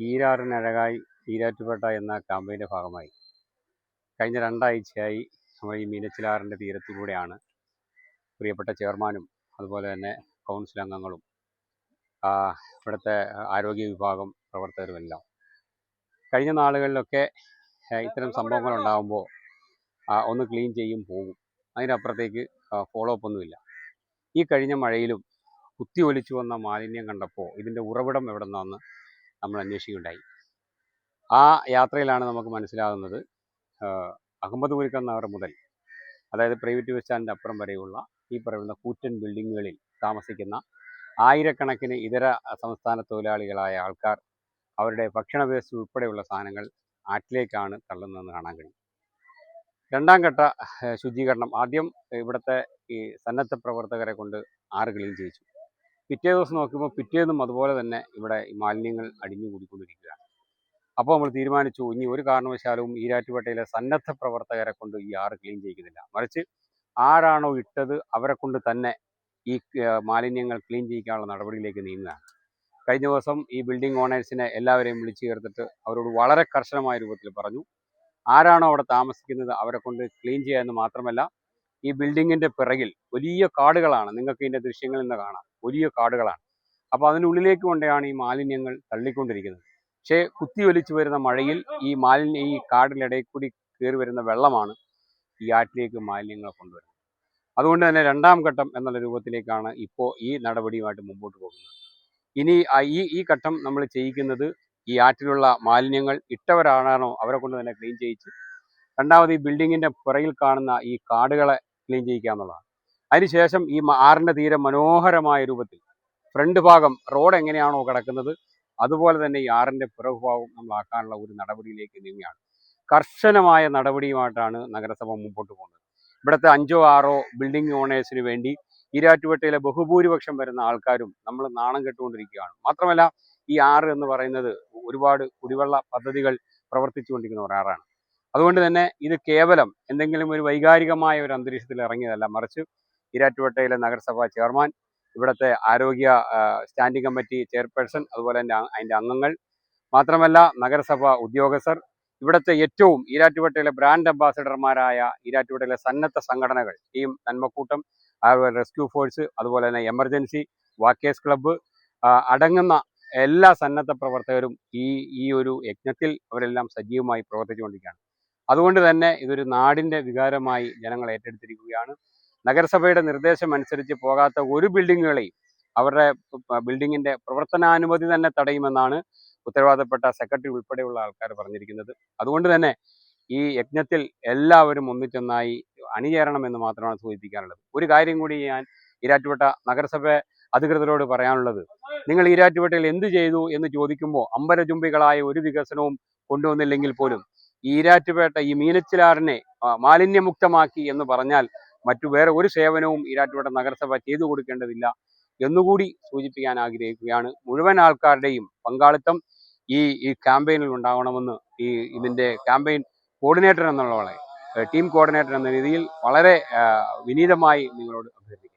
ഈരാറിനഴകായി ഈരാറ്റുപേട്ട എന്ന ക്യാമ്പയിൻ്റെ ഭാഗമായി കഴിഞ്ഞ 2 ആഴ്ചയായി നമ്മൾ ഈ മീനച്ചിലാറിൻ്റെ തീരത്തിലൂടെയാണ് പ്രിയപ്പെട്ട ചെയർമാനും അതുപോലെ തന്നെ കൗൺസിൽ അംഗങ്ങളും ഇവിടുത്തെ ആരോഗ്യ വിഭാഗം പ്രവർത്തകരുമെല്ലാം കഴിഞ്ഞ നാളുകളിലൊക്കെ ഇത്തരം സംഭവങ്ങൾ ഉണ്ടാകുമ്പോൾ ഒന്ന് ക്ലീൻ ചെയ്യും പോകും. അതിനപ്പുറത്തേക്ക് ഫോളോ അപ്പ് ഒന്നുമില്ല. ഈ കഴിഞ്ഞ മഴയിലും കുത്തി ഒലിച്ചു വന്ന മാലിന്യം കണ്ടപ്പോൾ ഇതിൻ്റെ ഉറവിടം എവിടെ നിന്നാണെന്ന് നമ്മൾ അന്വേഷിക്കുകയുണ്ടായി. ആ യാത്രയിലാണ് നമുക്ക് മനസ്സിലാകുന്നത് അഹമ്മദ് കുരിക്കൻ നഗർ മുതൽ, അതായത് പ്രൈവറ്റ് ബസ് സ്റ്റാൻഡിൻ്റെ അപ്പുറം വരെയുള്ള ഈ പറയുന്ന കൂറ്റൻ ബിൽഡിങ്ങുകളിൽ താമസിക്കുന്ന ആയിരക്കണക്കിന് ഇതര സംസ്ഥാന തൊഴിലാളികളായ ആൾക്കാർ അവരുടെ ഭക്ഷണ വേസ്റ്റ് ഉൾപ്പെടെയുള്ള സാധനങ്ങൾ ആറ്റിലേക്കാണ് തള്ളുന്നതെന്ന് കാണാൻ കഴിയും. 2ാം ഘട്ട ശുചീകരണം ആദ്യം ഇവിടുത്തെ ഈ സന്നദ്ധ പ്രവർത്തകരെ കൊണ്ട് ആറ് ക്ലീൻ ചെയ്യിച്ചു. പിറ്റേ ദിവസം നോക്കുമ്പോൾ പിറ്റേന്നും അതുപോലെ തന്നെ ഇവിടെ ഈ മാലിന്യങ്ങൾ അടിഞ്ഞു കൂടിക്കൊണ്ടിരിക്കുകയാണ്. അപ്പോൾ നമ്മൾ തീരുമാനിച്ചു, ഇനി ഒരു കാരണവശാലും ഈരാറ്റുപേട്ടയിലെ സന്നദ്ധ പ്രവർത്തകരെ കൊണ്ട് ഈ ആറ് ക്ലീൻ ചെയ്യിക്കുന്നില്ല, മറിച്ച് ആരാണോ ഇട്ടത് അവരെ കൊണ്ട് തന്നെ ഈ മാലിന്യങ്ങൾ ക്ലീൻ ചെയ്യിക്കാനുള്ള നടപടിയിലേക്ക് നീങ്ങുകയാണ്. കഴിഞ്ഞ ദിവസം ഈ ബിൽഡിംഗ് ഓണേഴ്സിനെ എല്ലാവരെയും വിളിച്ചു ചേർത്തിട്ട് അവരോട് വളരെ കർശനമായ രൂപത്തിൽ പറഞ്ഞു, ആരാണോ അവിടെ താമസിക്കുന്നത് അവരെ കൊണ്ട് ക്ലീൻ ചെയ്യാമെന്ന് മാത്രമല്ല, ഈ ബിൽഡിങ്ങിൻ്റെ പിറകിൽ വലിയ കാടുകളാണ്, നിങ്ങൾക്ക് ഇതിൻ്റെ ദൃശ്യങ്ങളിൽ നിന്ന് കാണാം, വലിയ കാടുകളാണ്. അപ്പോൾ അതിനുള്ളിലേക്ക് കൊണ്ടാണ് ഈ മാലിന്യങ്ങൾ തള്ളിക്കൊണ്ടിരിക്കുന്നത്. പക്ഷേ കുത്തി ഒലിച്ചു വരുന്ന മഴയിൽ ഈ കാടിനിടയിൽ കൂടി കയറി വരുന്ന വെള്ളമാണ് ഈ ആറ്റിലേക്ക് മാലിന്യങ്ങൾ കൊണ്ടുവരുന്നത്. അതുകൊണ്ട് തന്നെ 2ാം ഘട്ടം എന്നുള്ള രൂപത്തിലേക്കാണ് ഇപ്പോൾ ഈ നടപടിയുമായിട്ട് മുമ്പോട്ട് പോകുന്നത്. ഇനി ഈ ഘട്ടം നമ്മൾ ചെയ്യിക്കുന്നത് ഈ ആറ്റിലുള്ള മാലിന്യങ്ങൾ ഇട്ടവരാണോ അവരെ കൊണ്ട് തന്നെ ക്ലീൻ ചെയ്യിച്ച്, രണ്ടാമത് ഈ ബിൽഡിങ്ങിൻ്റെ പുറകിൽ കാണുന്ന ഈ കാടുകളെ ക്ലീൻ ചെയ്യിക്കുക എന്നുള്ളതാണ്. അതിനുശേഷം ഈ ആറിൻ്റെ തീരെ മനോഹരമായ രൂപത്തിൽ ഫ്രണ്ട് ഭാഗം റോഡ് എങ്ങനെയാണോ കിടക്കുന്നത് അതുപോലെ തന്നെ ഈ ആറിൻ്റെ പിറകുഭാഗം നമ്മളാക്കാനുള്ള ഒരു നടപടിയിലേക്ക് നീങ്ങുകയാണ്. കർശനമായ നടപടിയുമായിട്ടാണ് നഗരസഭ മുമ്പോട്ട് പോകുന്നത്. ഇവിടുത്തെ 5ഓ 6ഓ ബിൽഡിംഗ് ഓണേഴ്സിന് വേണ്ടി ഈരാറ്റുപേട്ടയിലെ ബഹുഭൂരിപക്ഷം വരുന്ന ആൾക്കാരും നമ്മൾ നാണം കെട്ടുകൊണ്ടിരിക്കുകയാണ്. മാത്രമല്ല ഈ ആറ് എന്ന് പറയുന്നത് ഒരുപാട് കുടിവെള്ള പദ്ധതികൾ പ്രവർത്തിച്ചുകൊണ്ടിരിക്കുന്ന ഒരു ആറാണ്. അതുകൊണ്ട് തന്നെ ഇത് കേവലം എന്തെങ്കിലും ഒരു വൈകാരികമായ ഒരു അന്തരീക്ഷത്തിൽ ഇറങ്ങിയതല്ല, മറിച്ച് ഈരാറ്റുപേട്ടയിലെ നഗരസഭാ ചെയർമാൻ, ഇവിടുത്തെ ആരോഗ്യ സ്റ്റാൻഡിംഗ് കമ്മിറ്റി ചെയർപേഴ്സൺ, അതുപോലെ തന്നെ അതിൻ്റെ അംഗങ്ങൾ, മാത്രമല്ല നഗരസഭ ഉദ്യോഗസ്ഥർ, ഇവിടുത്തെ ഏറ്റവും ഈരാറ്റുപേട്ടയിലെ ബ്രാൻഡ് അംബാസിഡർമാരായ ഈരാറ്റുപേട്ടയിലെ സന്നദ്ധ സംഘടനകൾ, ടീം നന്മക്കൂട്ടം, അതുപോലെ റെസ്ക്യൂ ഫോഴ്സ്, അതുപോലെ തന്നെ എമർജൻസി, വാക്കേഴ്സ് ക്ലബ്ബ് അടങ്ങുന്ന എല്ലാ സന്നദ്ധ പ്രവർത്തകരും ഈ ഒരു യജ്ഞത്തിൽ അവരെല്ലാം സജീവമായി പ്രവർത്തിച്ചുകൊണ്ടിരിക്കുകയാണ്. അതുകൊണ്ട് തന്നെ ഇതൊരു നാടിൻ്റെ വികാരമായി ജനങ്ങൾ ഏറ്റെടുത്തിരിക്കുകയാണ്. നഗരസഭയുടെ നിർദ്ദേശം അനുസരിച്ച് പോകാത്ത ഒരു ബിൽഡിങ്ങുകളെയും അവരുടെ ബിൽഡിങ്ങിൻ്റെ പ്രവർത്തനാനുമതി തന്നെ തടയുമെന്നാണ് ഉത്തരവാദപ്പെട്ട സെക്രട്ടറി ഉൾപ്പെടെയുള്ള ആൾക്കാർ പറഞ്ഞിരിക്കുന്നത്. അതുകൊണ്ട് തന്നെ ഈ യജ്ഞത്തിൽ എല്ലാവരും ഒന്നിച്ചൊന്നായി അണിചേരണമെന്ന് മാത്രമാണ് സൂചിപ്പിക്കാനുള്ളത്. ഒരു കാര്യം കൂടി ഞാൻ ഈരാറ്റുപേട്ട നഗരസഭ അധികൃതരോട് പറയാനുള്ളത്, നിങ്ങൾ ഈരാറ്റുപേട്ടയിൽ എന്ത് ചെയ്തു എന്ന് ചോദിക്കുമ്പോൾ അമ്പരചുംബികളായ ഒരു വികസനവും കൊണ്ടുവന്നില്ലെങ്കിൽ പോലും ഈരാറ്റുപേട്ട ഈ മീനച്ചിലാറിനെ മാലിന്യമുക്തമാക്കി എന്ന് പറഞ്ഞാൽ മറ്റു വേറെ ഒരു സേവനവും ഈരാറ്റുപേട്ട നഗരസഭ ചെയ്തു കൊടുക്കേണ്ടതില്ല എന്നുകൂടി സൂചിപ്പിക്കാൻ ആഗ്രഹിക്കുകയാണ്. മുഴുവൻ ആൾക്കാരുടെയും പങ്കാളിത്തം ഈ ക്യാമ്പയിനിൽ ഉണ്ടാവണമെന്ന് ഇതിൻ്റെ ക്യാമ്പയിൻ കോർഡിനേറ്റർ എന്നുള്ള ടീം കോർഡിനേറ്റർ എന്ന രീതിയിൽ വളരെ വിനീതമായി നിങ്ങളോട് അഭ്യർത്ഥിക്കുന്നു.